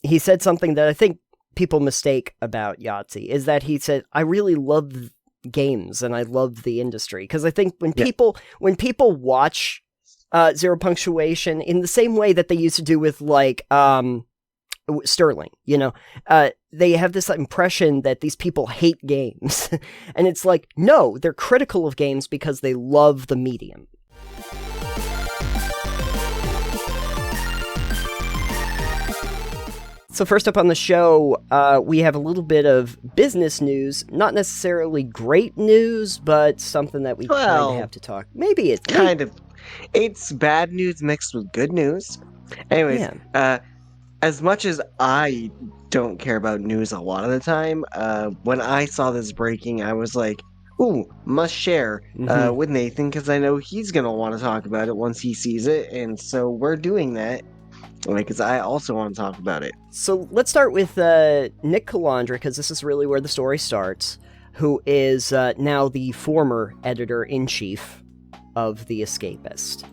he said something that I think people mistake about Yahtzee, is that he said, I really love games and I love the industry. Because I think when people watch Zero Punctuation in the same way that they used to do with like Sterling, they have this impression that these people hate games. And it's like, no, they're critical of games because they love the medium. So first up on the show, we have a little bit of business news. Not necessarily great news, but something that we kind of have to talk. Maybe it's... It's bad news mixed with good news. Anyways, as much as I don't care about news a lot of the time, when I saw this breaking, I was like, ooh, must share with Nathan, because I know he's going to want to talk about it once he sees it, and so we're doing that. Because I also want to talk about it. So let's start with Nick Calandro, because this is really where the story starts, who is now the former editor-in-chief of The Escapist.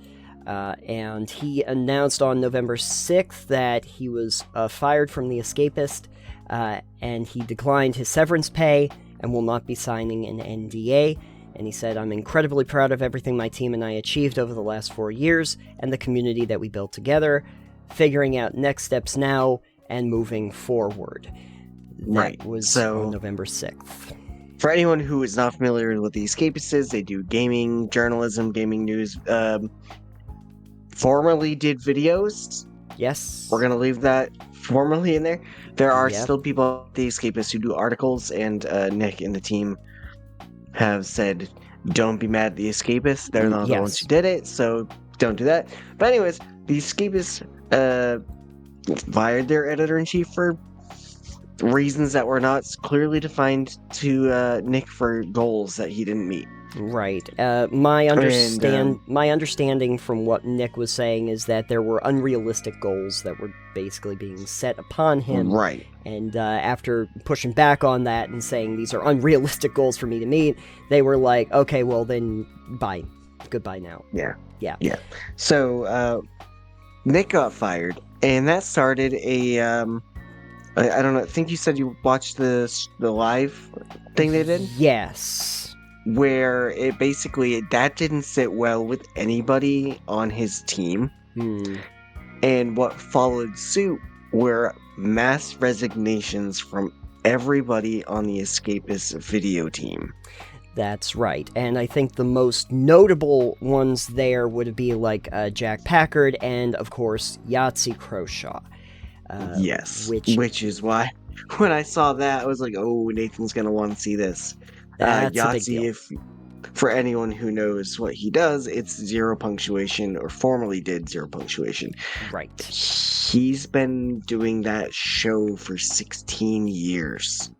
And he announced on November 6th that he was fired from The Escapist, and he declined his severance pay and will not be signing an NDA. And he said, I'm incredibly proud of everything my team and I achieved over the last 4 years and the community that we built together. Figuring out next steps now and moving forward. That was on November 6th. For anyone who is not familiar with The Escapists is, they do gaming, journalism, gaming news. Formerly did videos. Yes. We're going to leave that formerly in there. There are still people at The Escapists who do articles, and Nick and the team have said, don't be mad at The Escapists. They're not the ones who did it, so don't do that. But anyways, The Escapists fired their editor-in-chief for reasons that were not clearly defined to Nick for goals that he didn't meet. Right. My understanding from what Nick was saying is that there were unrealistic goals that were basically being set upon him. Right. And after pushing back on that and saying these are unrealistic goals for me to meet, they were like, okay, well then, bye. Goodbye now. Yeah. Yeah. So, Nick got fired, and that started a, I don't know, I think you said you watched the live thing they did? Yes. Where it basically, that didn't sit well with anybody on his team. And what followed suit were mass resignations from everybody on the Escapist video team. That's right, and I think the most notable ones there would be like Jack Packard and, of course, Yahtzee Croshaw. Yes, which is why when I saw that, I was like, oh, Nathan's going to want to see this. That's Yahtzee, for anyone who knows what he does, it's Zero Punctuation, or formerly did Zero Punctuation. Right. He's been doing that show for 16 years.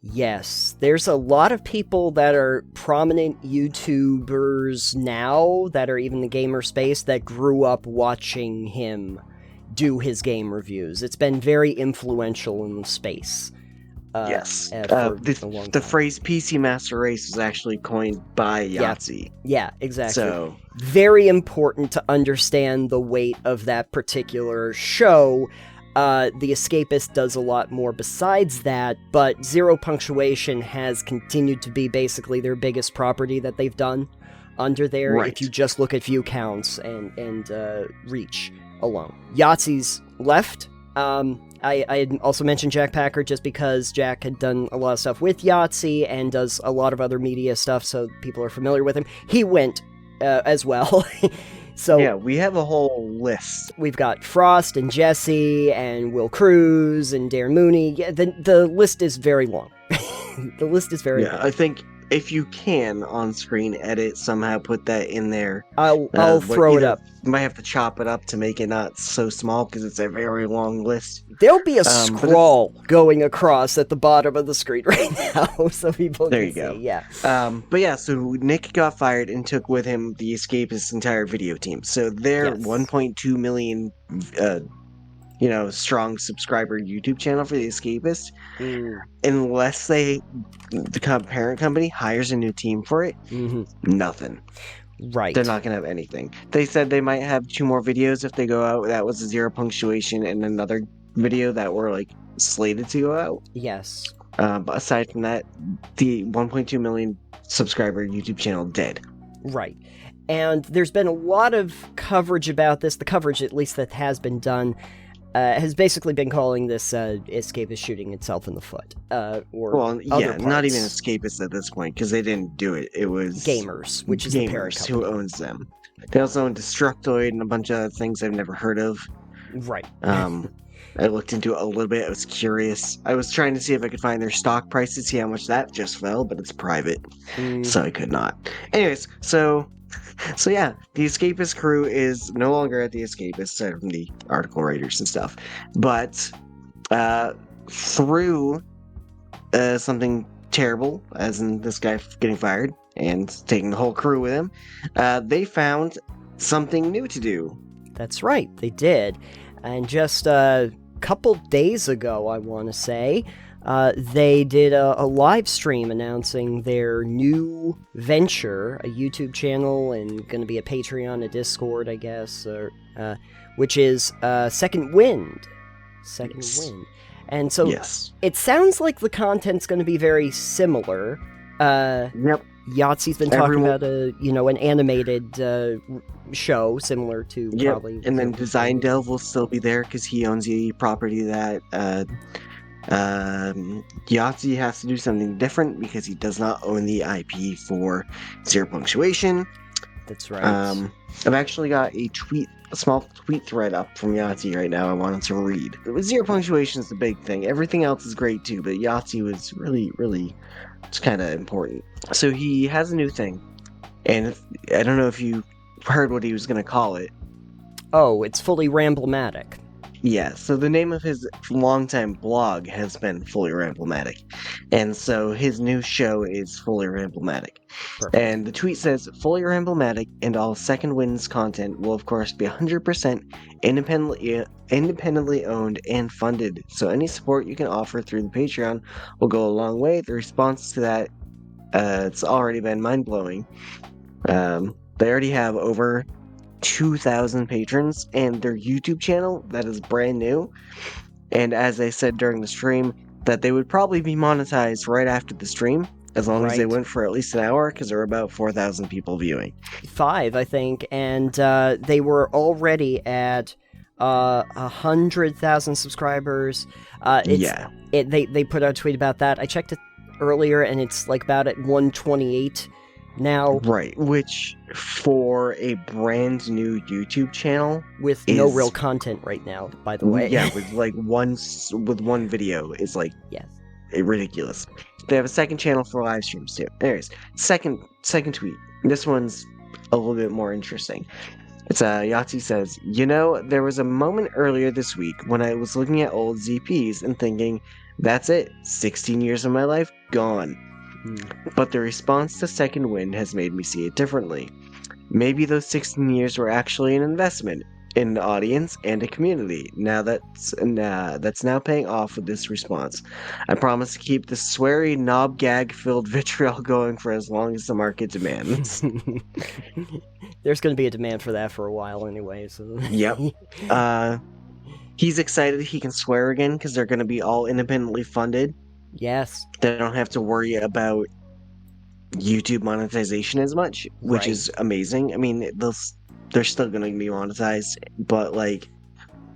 Yes, there's a lot of people that are prominent YouTubers now that are even in the gamer space that grew up watching him do his game reviews. It's been very influential in the space. Yes. The phrase PC Master Race was actually coined by Yahtzee. Yeah, exactly. So, very important to understand the weight of that particular show. The Escapist does a lot more besides that, but Zero Punctuation has continued to be basically their biggest property that they've done under there, if you just look at view counts and reach alone. Yahtzee's left. I had also mentioned Jack Packard just because Jack had done a lot of stuff with Yahtzee and does a lot of other media stuff, so people are familiar with him. He went as well. So yeah, we have a whole list. We've got Frost and Jesse and Will Cruz and Darren Mooney. Yeah, the list is very long. The list is very long. I think if you can on screen edit, somehow put that in there. I'll throw it up. You might have to chop it up to make it not so small because it's a very long list. There'll be a scroll going across at the bottom of the screen right now, so people can see. There you go. Yeah. But yeah, so Nick got fired and took with him the Escapist entire video team. So their 1.2 million, strong subscriber YouTube channel for the Escapist, unless the parent company hires a new team for it, nothing. Right. They're not going to have anything. They said they might have 2 more videos if they go out. That was a Zero Punctuation and another video that were like slated to go out. Yes. But aside from that, the 1.2 million subscriber YouTube channel dead. Right. And there's been a lot of coverage about this. The coverage, at least that has been done, has basically been calling this Escapist shooting itself in the foot. Not even Escapist at this point, because they didn't do it. It was Gamers, which is the parent company. Who owns them. They also own Destructoid and a bunch of other things I've never heard of. Right. I looked into it a little bit. I was curious. I was trying to see if I could find their stock price to see how much that just fell, but it's private, so I could not. Anyways, so yeah, the Escapist crew is no longer at the Escapist, aside from the article writers and stuff. But through something terrible, as in this guy getting fired and taking the whole crew with him, they found something new to do. That's right, they did. And just a couple days ago, I want to say, they did a live stream announcing their new venture, a YouTube channel, and going to be a Patreon, a Discord, I guess, which is Second Wind. Second Wind. And so it sounds like the content's going to be very similar. Yep. Yahtzee's been talking about an animated show similar to probably. And then Design Delve will still be there because he owns the property that Yahtzee has to do something different because he does not own the IP for Zero Punctuation. That's right. I've actually got a small tweet thread up from Yahtzee right now I wanted to read. Zero Punctuation is the big thing. Everything else is great too, but Yahtzee was really it's kind of important. So he has a new thing, and I don't know if you heard what he was going to call it. Oh, it's Fully Ramblematic. Yeah, so the name of his longtime blog has been Fully Ramblematic, and so his new show is Fully Ramblematic. Perfect. And the tweet says, Fully Ramblematic and all Second Wind's content will of course be 100% independently owned and funded, so any support you can offer through the Patreon will go a long way. The response to that, it's already been mind-blowing. They already have over 2,000 patrons, and their YouTube channel that is brand new, and as I said during the stream, that they would probably be monetized right after the stream as long as they went for at least an hour, because there were about 4,000 people viewing. 5, I think, and they were already at 100,000 subscribers. They put out a tweet about that. I checked it earlier, and it's like about at 128 now. Right, which for a brand new YouTube channel with no real content right now, by the way. Yeah, with one video is like ridiculous. They have a second channel for live streams too. Anyways, second tweet. This one's a little bit more interesting. It's Yahtzee says, there was a moment earlier this week when I was looking at old ZPs and thinking, that's it, 16 years of my life gone. But the response to Second Wind has made me see it differently. Maybe those 16 years were actually an investment in an audience and a community. That's now paying off with this response. I promise to keep the sweary, knob gag-filled vitriol going for as long as the market demands. There's going to be a demand for that for a while anyway. So. Yep. He's excited he can swear again because they're going to be all independently funded. Yes. They don't have to worry about YouTube monetization as much, which is amazing. I mean, they're still going to be monetized, but like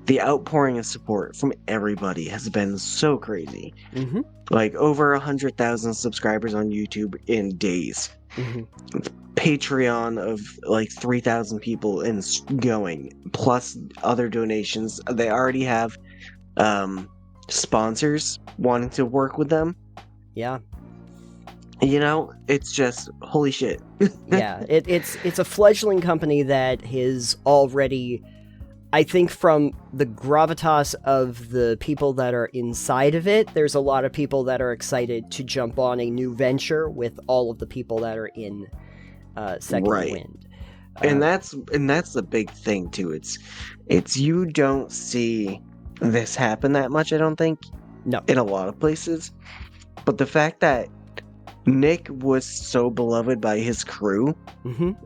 the outpouring of support from everybody has been so crazy. Mm-hmm. Like over 100,000 subscribers on YouTube in days. Mm-hmm. Patreon of like 3,000 people and going, plus other donations. They already have sponsors wanting to work with them. Yeah. It's just holy shit. Yeah, it's a fledgling company that is already, I think, from the gravitas of the people that are inside of it, there's a lot of people that are excited to jump on a new venture with all of the people that are in Second Wind. And that's the big thing too. It's you don't see this happen that much, I don't think. No. In a lot of places. But the fact that Nick was so beloved by his crew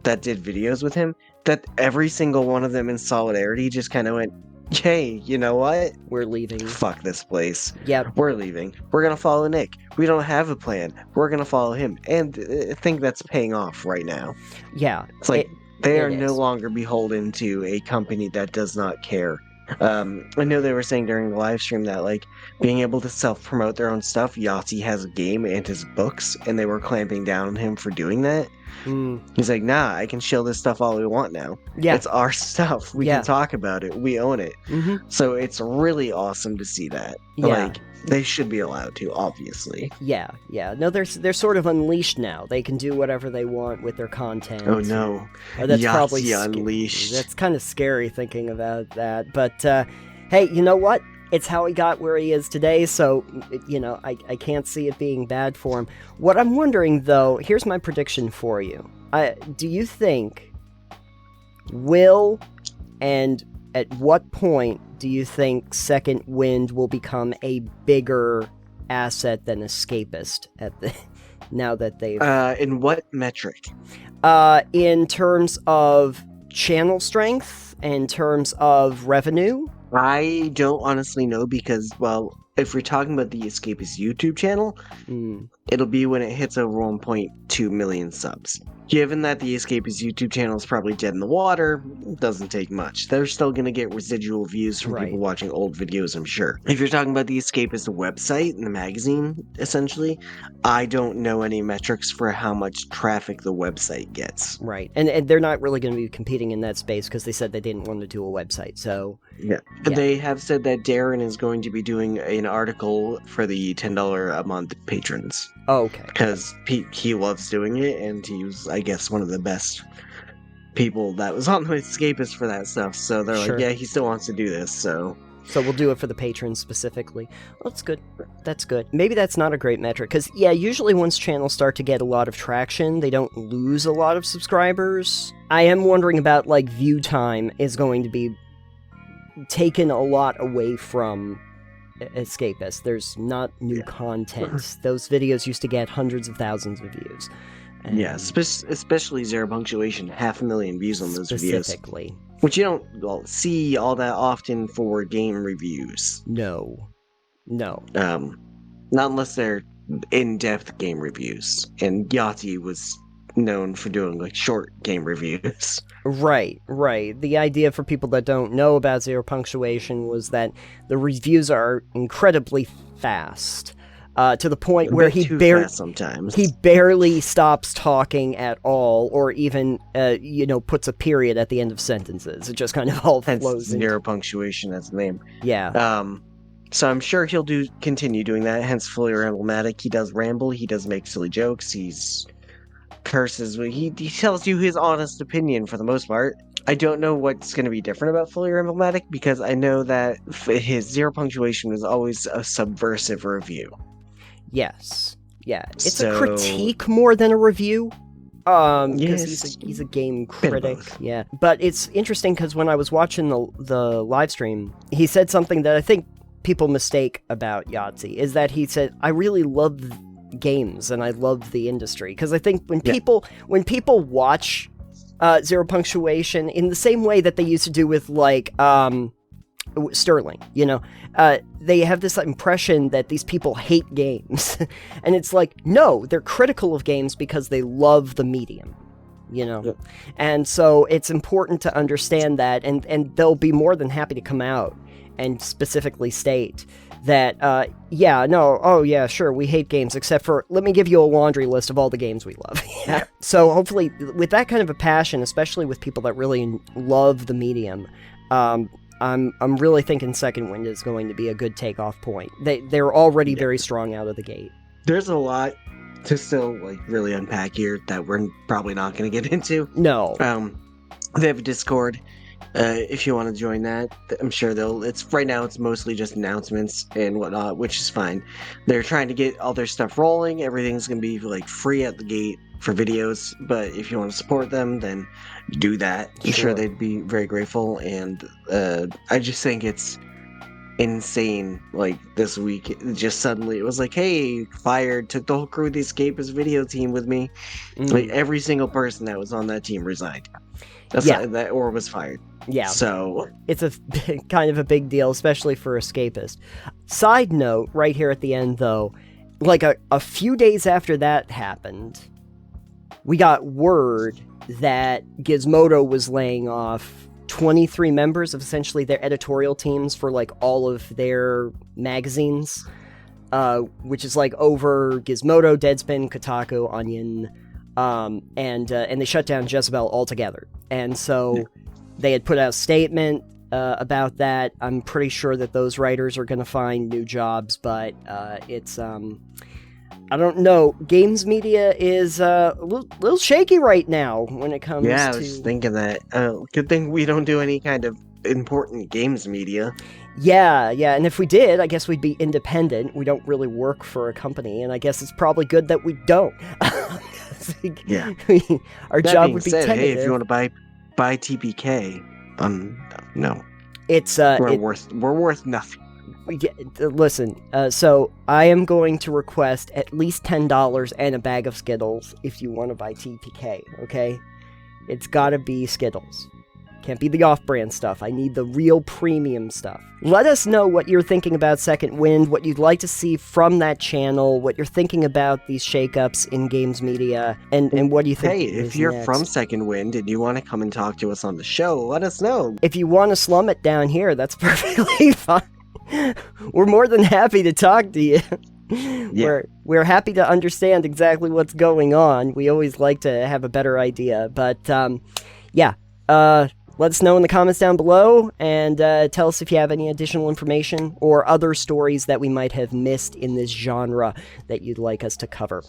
that did videos with him, that every single one of them in solidarity just kind of went, hey, you know what? We're leaving. Fuck this place. Yep. We're leaving. We're gonna follow Nick. We don't have a plan. We're gonna follow him. And I think that's paying off right now. Yeah. It's like they are no is. longer beholden to a company that does not care. I know they were saying during the live stream that, like, being able to self-promote their own stuff, Yahtzee has a game and his books, and they were clamping down on him for doing that. He's like, nah, I can shill this stuff all we want now. Yeah. It's our stuff. We can talk about it. We own it. So it's really awesome to see that. Yeah. Like, they should be allowed to, obviously. Yeah. No, they're sort of unleashed now. They can do whatever they want with their content. Oh no. That's Yahtzee probably unleashed. That's kind of scary thinking about that. But hey, you know what? It's how he got where he is today, so, I can't see it being bad for him. What I'm wondering, though, here's my prediction for you. Do you think and at what point do you think Second Wind will become a bigger asset than Escapist now that they've... In what metric? In terms of channel strength, in terms of revenue? I don't honestly know because, well, if we're talking about the Escapist YouTube channel, it'll be when it hits over 1.2 million subs. Given that the Escapist YouTube channel is probably dead in the water, it doesn't take much. They're still going to get residual views from people watching old videos, I'm sure. If you're talking about the Escapist website and the magazine, essentially, I don't know any metrics for how much traffic the website gets. Right, and they're not really going to be competing in that space because they said they didn't want to do a website, so... Yeah. They have said that Darren is going to be doing an article for the $10 a month patrons. Oh, okay. Because he loves doing it, and he was, I guess, one of the best people that was on the Escapist for that stuff. So they're like, yeah, he still wants to do this, so... So we'll do it for the patrons specifically. Well, that's good. That's good. Maybe that's not a great metric, because, yeah, usually once channels start to get a lot of traction, they don't lose a lot of subscribers. I am wondering about, like, view time is going to be taken a lot away from Escapist. There's not new content. Those videos used to get hundreds of thousands of views. And yeah, especially Zero Punctuation, 500,000 views on those videos. Specifically. Which you don't see all that often for game reviews. No. Not unless they're in-depth game reviews. And Yahtzee was known for doing, like, short game reviews. Right. The idea for people that don't know about Zero Punctuation was that the reviews are incredibly fast. To the point where he barely stops talking at all, or even, puts a period at the end of sentences. It just kind of all flows. Zero Punctuation, that's the name. Yeah. So I'm sure he'll continue doing that, hence fully emblematic. He does ramble, he does make silly jokes, he's curses, he tells you his honest opinion for the most part. I don't know what's going to be different about fully emblematic, because I know that his Zero Punctuation was always a subversive review. Yes. Yeah. It's a critique more than a review. Because he's a game critic. Yeah. But it's interesting because when I was watching the live stream, he said something that I think people mistake about Yahtzee, is that he said, I really love games and I love the industry. Because I think when people watch Zero Punctuation in the same way that they used to do with, like, Sterling, they have this impression that these people hate games. And it's like, no, they're critical of games because they love the medium, And so it's important to understand that, and they'll be more than happy to come out and specifically state that, sure, we hate games, except for, let me give you a laundry list of all the games we love. Yeah. So hopefully, with that kind of a passion, especially with people that really love the medium, I'm really thinking Second Wind is going to be a good takeoff point. They're already very strong out of the gate. There's a lot to still, like, really unpack here that we're probably not going to get into. No. They have a Discord. If you want to join that, I'm sure right now it's mostly just announcements and whatnot, which is fine. They're trying to get all their stuff rolling. Everything's going to be, like, free at the gate for videos, but if you want to support them, then do that. I'm sure they'd be very grateful, and I just think it's insane. Like, this week, just suddenly it was like, hey, fired, took the whole crew of the Escapist video team with me. Like, every single person that was on that team resigned. Or was fired. Yeah. So it's a kind of a big deal, especially for Escapist. Side note, right here at the end, though, like a few days after that happened, we got word that Gizmodo was laying off 23 members of essentially their editorial teams for like all of their magazines, which is like over Gizmodo, Deadspin, Kotaku, Onion, and they shut down Jezebel altogether. And so they had put out a statement about that. I'm pretty sure that those writers are going to find new jobs, but it's I don't know. Games media is a little shaky right now when it comes to... Yeah, I was thinking that. Good thing we don't do any kind of important games media. Yeah, and if we did, I guess we'd be independent. We don't really work for a company, and I guess it's probably good that we don't. Yeah. Our that job being would be said, tentative. hey, if you want to buy TPK, no. It's we're worth nothing. Listen, so I am going to request at least $10 and a bag of Skittles if you want to buy TPK, okay? It's gotta be Skittles. Can't be the off-brand stuff. I need the real premium stuff. Let us know what you're thinking about Second Wind, what you'd like to see from that channel, what you're thinking about these shakeups in games media, and what do you think Hey, if you're next. from Second Wind and you want to come and talk to us on the show, let us know. If you want to slum it down here, that's perfectly fine. We're more than happy to talk to you. Yeah. We're happy to understand exactly what's going on. We always like to have a better idea. But, yeah. Let us know in the comments down below, and tell us if you have any additional information or other stories that we might have missed in this genre that you'd like us to cover.